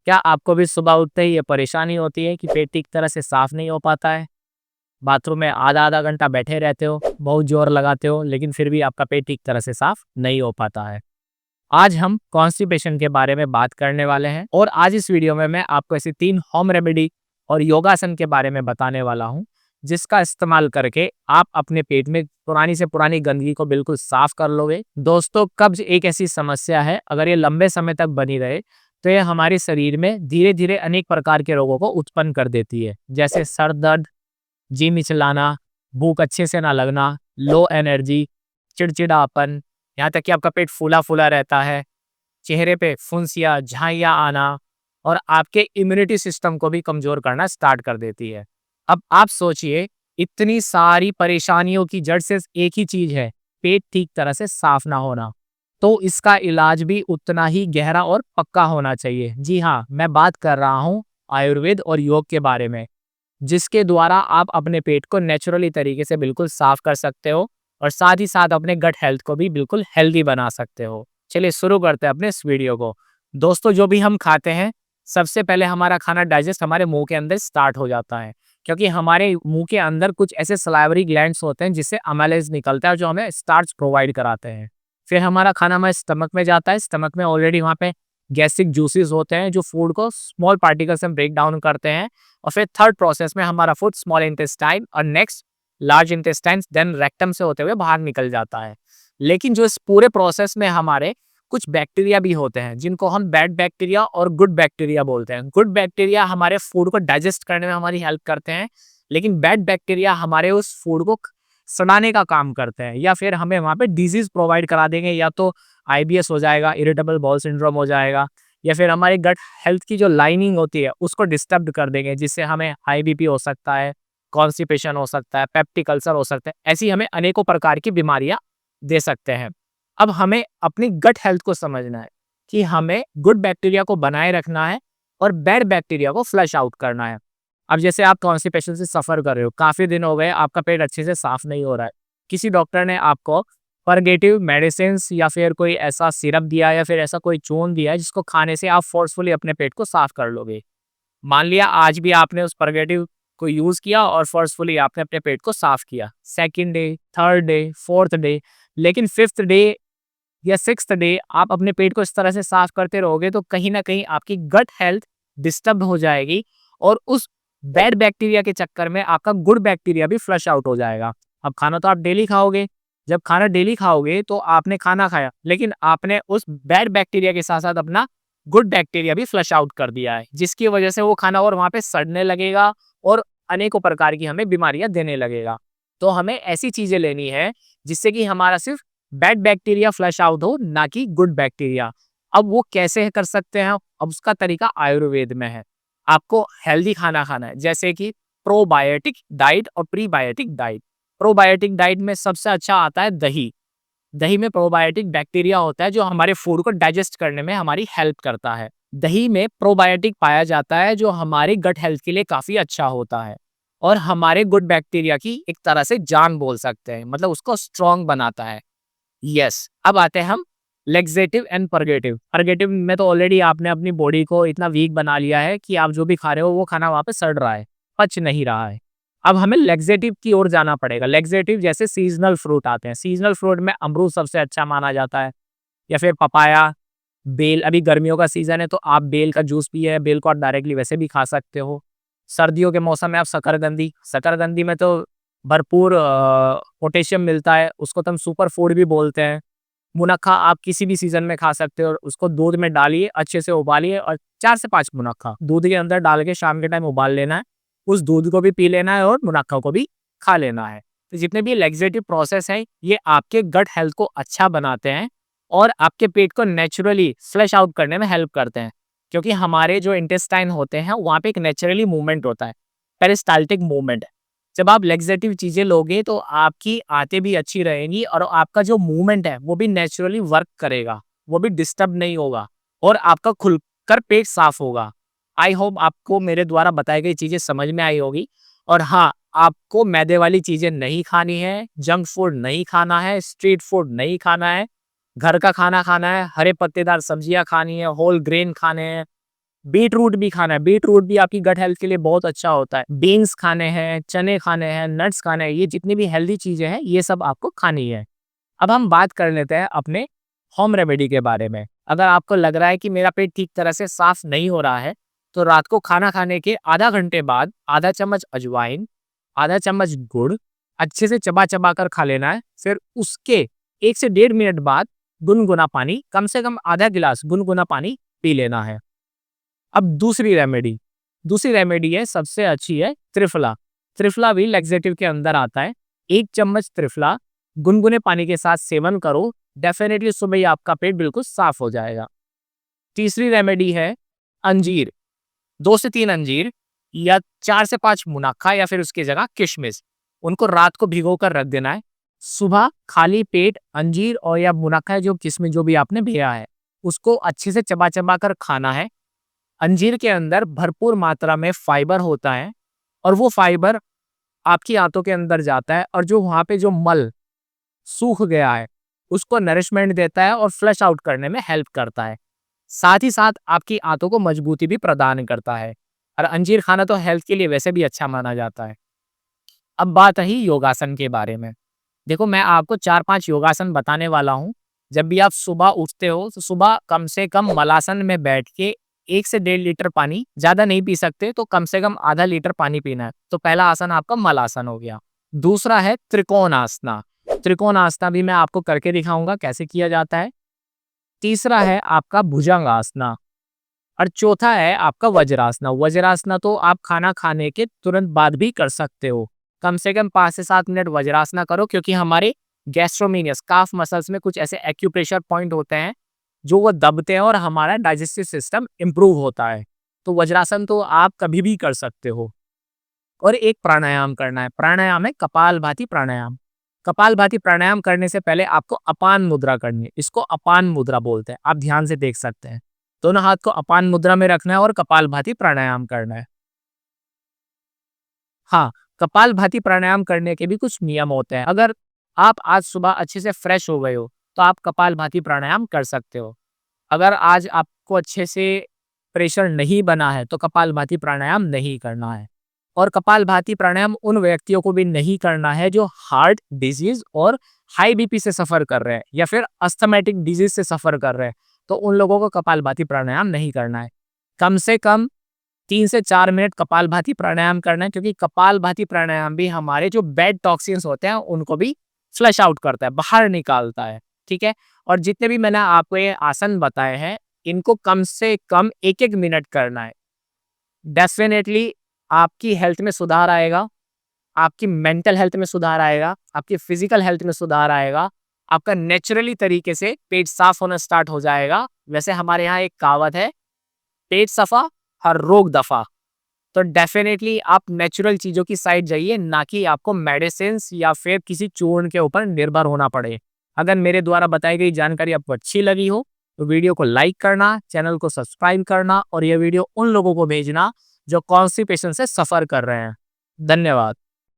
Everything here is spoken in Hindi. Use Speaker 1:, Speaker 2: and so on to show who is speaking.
Speaker 1: क्या आपको भी सुबह उठते ही ये परेशानी होती है कि पेट ठीक तरह से साफ नहीं हो पाता है? बाथरूम में आधा-आधा घंटा बैठे रहते हो, बहुत ज़ोर लगाते हो, लेकिन फिर भी आपका पेट ठीक तरह से साफ नहीं हो पाता है। आज हम कॉन्स्टिपेशन के बारे में बात करने वाले हैं और आज इस वीडियो में मैं आपको ऐसी 3 होम रेमेडी और योगासन के बारे में बताने वाला हूँ, जिसका इस्तेमाल करके आप अपने पेट में पुरानी से पुरानी गंदगी को बिल्कुल साफ कर लोगे। दोस्तों, कब्ज़ एक ऐसी समस्या है, अगर ये लंबे समय तक बनी रहे, तो ये हमारे शरीर में धीरे-धीरे अनेक प्रकार के रोगों को उत्पन्न कर देती है, जैसे सर दर्द, जी मिचलाना, भूख अच्छे से ना लगना, लो एनर्जी, चिड़चिड़ापन, यहाँ तक कि आपका पेट फूला-फूला रहता है, चेहरे पे फुंसिया, झाइयाँ आना और आपके इम्यूनिटी सिस्टम को भी कमज़ोर करना स्टार्ट कर देती है। अब आप सोचिए, इतनी सारी परेशानियों की जड़ सिर्फ़ एक ही चीज़ है, पेट ठीक तरह से साफ़ ना होना। तो इसका इलाज भी उतना ही गहरा और पक्का होना चाहिए। जी हाँ, मैं बात कर रहा हूँ आयुर्वेद और योग के बारे में, जिसके द्वारा आप अपने पेट को नेचुरली तरीके से बिल्कुल साफ कर सकते हो और साथ ही साथ अपने गट हेल्थ को भी बिल्कुल हेल्दी बना सकते हो। चलिए शुरू करते हैं अपने इस वीडियो को। दोस्तों, जो भी हम खाते हैं, सबसे पहले हमारा खाना डाइजेस्ट हमारे मुंह के अंदर स्टार्ट हो जाता है, क्योंकि हमारे मुंह के अंदर कुछ ऐसे सलाइवरी ग्लैंड्स होते हैं जिससे अमाइलेज निकलता है जो हमें स्टार्च प्रोवाइड कराते हैं। फिर हमारा खाना हमारे स्टमक में जाता है। स्टमक में ऑलरेडी वहाँ पे गैस्ट्रिक जूसेस होते हैं जो फूड को स्मॉल पार्टिकल्स में ब्रेक डाउन करते हैं और फिर थर्ड प्रोसेस में हमारा फूड स्मॉल इंटेस्टाइन और next large intestine then rectum से होते हुए बाहर निकल जाता है। लेकिन जो इस पूरे प्रोसेस में हमारे कुछ बैक्टीरिया भी होते हैं जिनको हम बैड बैक्टीरिया और गुड बैक्टीरिया बोलते हैं। गुड बैक्टीरिया हमारे फूड को डाइजेस्ट करने में हमारी हेल्प करते हैं, लेकिन बैड बैक्टीरिया हमारे उस फूड को सड़ाने का काम करते हैं या फिर हमें वहाँ पे डिजीज प्रोवाइड करा देंगे, या तो आईबीएस हो जाएगा, इरिटेबल बाउल सिंड्रोम हो जाएगा, या फिर हमारे गट हेल्थ की जो लाइनिंग होती है उसको डिस्टर्ब कर देंगे, जिससे हमें हाई बीपी हो सकता है, कॉन्स्टिपेशन हो सकता है, पेप्टिक अल्सर हो सकता है। ऐसी हमें अनेकों प्रकार की बीमारियां दे सकते हैं। अब हमें अपनी गट हेल्थ को समझना है कि हमें गुड बैक्टीरिया को बनाए रखना है और बैड बैक्टीरिया को फ्लश आउट करना है। अब जैसे आप कॉन्स्टिपेशन से सफर कर रहे हो, काफी दिन हो गए, आपका पेट अच्छे से साफ नहीं हो रहा है, किसी डॉक्टर ने आपको परगेटिव मेडिसिन या फिर कोई ऐसा सिरप दिया या फिर ऐसा कोई चूर्ण दिया है जिसको खाने से आप फोर्सफुली अपने पेट को साफ कर लोगे। मान लिया आज भी आपने उस परगेटिव को यूज किया और फोर्सफुली आपने अपने पेट को साफ किया, second day, third day, fourth day, लेकिन फिफ्थ डे या सिक्स्थ डे आप अपने पेट को इस तरह से साफ करते रहोगे तो कहीं ना कहीं आपकी गट हेल्थ डिस्टर्ब हो जाएगी और उस बैड बैक्टीरिया के चक्कर में आपका गुड बैक्टीरिया भी फ्लश आउट हो जाएगा। अब खाना तो आप डेली खाओगे, जब खाना डेली खाओगे तो आपने खाना खाया, लेकिन आपने उस बैड बैक्टीरिया के साथ साथ अपना गुड बैक्टीरिया भी फ्लश आउट कर दिया है, जिसकी वजह से वो खाना और वहां पे सड़ने लगेगा और अनेकों प्रकार की हमें बीमारियां देने लगेगा। तो हमें ऐसी चीजें लेनी है जिससे कि हमारा सिर्फ बैड बैक्टीरिया फ्लश आउट हो, ना कि गुड बैक्टीरिया। अब वो कैसे कर सकते हैं? अब उसका तरीका आयुर्वेद में है। आपको हेल्दी खाना खाना है, जैसे कि प्रोबायोटिक डाइट और प्रीबायोटिक डाइट। प्रोबायोटिक डाइट में सबसे अच्छा आता है दही। दही में प्रोबायोटिक बैक्टीरिया होता है जो हमारे फूड को डाइजेस्ट करने में हमारी हेल्प करता है। दही में प्रोबायोटिक पाया जाता है जो हमारी गट हेल्थ के लिए काफी अच्छा होता है और हमारे गुड बैक्टीरिया की एक तरह से जान बोल सकते हैं, मतलब उसको स्ट्रॉन्ग बनाता है। यस, अब आते हैं हम लेग्जेटिव एंड परगेटिव। परगेटिव में तो ऑलरेडी आपने अपनी बॉडी को इतना वीक बना लिया है कि आप जो भी खा रहे हो वो खाना वहाँ पे सड़ रहा है, पच नहीं रहा है। अब हमें लेग्जेटिव की ओर जाना पड़ेगा। लेग्जेटिव जैसे सीजनल फ्रूट आते हैं। सीजनल फ्रूट में अमरूद सबसे अच्छा माना जाता है, या फिर पपाया, बेल। अभी गर्मियों का सीजन है तो आप बेल का जूस पिए, बेल को आप डायरेक्टली वैसे भी खा सकते हो। सर्दियों के मौसम में आप शकरकंदी, शकरकंदी में तो भरपूर पोटेशियम मिलता है, उसको तो हम सुपर फूड भी बोलते हैं। मुनक्का आप किसी भी सीजन में खा सकते हो, उसको दूध में डालिए, अच्छे से उबालिए और 4 से 5 मुनक्का दूध के अंदर डाल के शाम के टाइम उबाल लेना है। उस दूध को भी पी लेना है और मुनक्का को भी खा लेना है। तो जितने भी लेग्जेटिव प्रोसेस हैं, ये आपके गट हेल्थ को अच्छा बनाते हैं और आपके पेट को नेचुरली फ्लश आउट करने में हेल्प करते हैं, क्योंकि हमारे जो इंटेस्टाइन होते हैं वहाँ पे एक नेचुरली मूवमेंट होता है, पेरिस्टाल्टिक मूवमेंट। जब आप लेग्जेटिव चीजें लोगे तो आपकी आंतें भी अच्छी रहेंगी और आपका जो मूवमेंट है वो भी नेचुरली वर्क करेगा, वो भी डिस्टर्ब नहीं होगा और आपका खुलकर पेट साफ होगा। आई होप आपको मेरे द्वारा बताई गई चीजें समझ में आई होगी। और हाँ, आपको मैदे वाली चीजें नहीं खानी है, जंक फूड नहीं खाना है, स्ट्रीट फूड नहीं खाना है, घर का खाना खाना है, हरे पत्तेदार सब्जियां खानी है, होल ग्रेन खाने हैं, बीट रूट भी खाना है, बीट रूट भी आपकी गट हेल्थ के लिए बहुत अच्छा होता है। बीन्स खाने हैं, चने खाने हैं, नट्स खाने हैं, ये जितनी भी हेल्दी चीजें हैं ये सब आपको खानी है। अब हम बात कर लेते हैं अपने होम रेमेडी के बारे में। अगर आपको लग रहा है कि मेरा पेट ठीक तरह से साफ नहीं हो रहा है, तो रात को खाना खाने के आधा घंटे बाद आधा चम्मच अजवाइन, आधा चम्मच गुड़ अच्छे से चबा चबा कर खा लेना है। फिर उसके 1 से 1.5 मिनट बाद गुनगुना पानी, कम से कम आधा गिलास गुनगुना पानी पी लेना है। अब दूसरी रेमेडी है, सबसे अच्छी है त्रिफला। त्रिफला भी लैक्सेटिव के अंदर आता है। 1 चम्मच त्रिफला गुनगुने पानी के साथ सेवन करो, डेफिनेटली सुबह ही आपका पेट बिल्कुल साफ हो जाएगा। तीसरी रेमेडी है अंजीर। 2 से 3 अंजीर या 4 से 5 मुनक्का या फिर उसकी जगह किशमिश, उनको रात को भिगो कर रख देना है। सुबह खाली पेट अंजीर और या मुनक्का जो किशमिश जो भी आपने भिगा है उसको अच्छे से चबा चबा कर खाना है। अंजीर के अंदर भरपूर मात्रा में फाइबर होता है और वो फाइबर आपकी आंतों के अंदर जाता है और जो वहां पे जो मल सूख गया है उसको नरिशमेंट देता है और फ्लश आउट करने में हेल्प करता है। साथ ही साथ आपकी आंतों को मजबूती भी प्रदान करता है। और अंजीर खाना तो हेल्थ के लिए वैसे भी अच्छा माना जाता है। अब बात रही योगासन के बारे में। देखो, मैं आपको 4-5 योगासन बताने वाला हूँ। जब भी आप सुबह उठते हो तो सुबह कम से कम मलासन में बैठ के 1 से 1.5 लीटर पानी, ज्यादा नहीं पी सकते तो कम से कम आधा लीटर पानी पीना है। तो पहला आसन आपका मलासन हो गया। दूसरा है त्रिकोण आसना। त्रिकोण आसना भी मैं आपको करके दिखाऊंगा कैसे किया जाता है। तीसरा है आपका भुजंग आसना और चौथा है आपका वज्रासना। वज्रासना तो आप खाना खाने के तुरंत बाद भी कर सकते हो। कम से कम 5 से 7 मिनट वज्रासना करो, क्योंकि हमारे गैस्ट्रोमीनियस काफ मसल्स में कुछ ऐसे एक्यूप्रेशर पॉइंट होते हैं जो वो दबते हैं और हमारा डाइजेस्टिव सिस्टम इंप्रूव होता है। तो वज्रासन तो आप कभी भी कर सकते हो। और एक प्राणायाम करना है, प्राणायाम है कपालभाति प्राणायाम। कपालभाति प्राणायाम करने से पहले आपको अपान मुद्रा करनी है। इसको अपान मुद्रा बोलते हैं, आप ध्यान से देख सकते हैं। दोनों हाथ को अपान मुद्रा में रखना है और कपालभाति प्राणायाम करना है। हाँ, कपालभाति प्राणायाम करने के भी कुछ नियम होते हैं। अगर आप आज सुबह अच्छे से फ्रेश हो गए हो तो आप कपालभाति प्राणायाम कर सकते हो। अगर आज आपको अच्छे से प्रेशर नहीं बना है तो कपालभाति प्राणायाम नहीं करना है। और कपालभाति प्राणायाम उन व्यक्तियों को भी नहीं करना है जो हार्ट डिजीज और हाई बीपी से सफर कर रहे हैं या फिर अस्थमेटिक डिजीज से सफर कर रहे हैं। तो उन लोगों को कपालभाति प्राणायाम नहीं करना है। कम से कम 3 से 4 मिनट कपालभाति प्राणायाम करना है, क्योंकि कपालभाति प्राणायाम भी हमारे जो बैड टॉक्सिन्स होते हैं उनको भी फ्लश आउट करता है, बाहर निकालता है। ठीक है। और जितने भी मैंने आपको ये आसन बताए हैं इनको कम से कम 1-1 मिनट करना है। डेफिनेटली आपकी हेल्थ में सुधार आएगा, आपकी मेंटल हेल्थ में सुधार आएगा, आपकी फिजिकल हेल्थ में सुधार आएगा। आपका नेचुरली तरीके से पेट साफ होना स्टार्ट हो जाएगा। वैसे हमारे यहाँ एक कहावत है, पेट सफा हर रोग दफा। तो डेफिनेटली आप नेचुरल चीजों की साइड जाइए, ना कि आपको मेडिसिन या फिर किसी चूर्ण के ऊपर निर्भर होना पड़े। अगर मेरे द्वारा बताई गई जानकारी आपको अच्छी लगी हो तो वीडियो को लाइक करना, चैनल को सब्सक्राइब करना और यह वीडियो उन लोगों को भेजना जो कॉन्स्टिपेशन से सफर कर रहे हैं। धन्यवाद।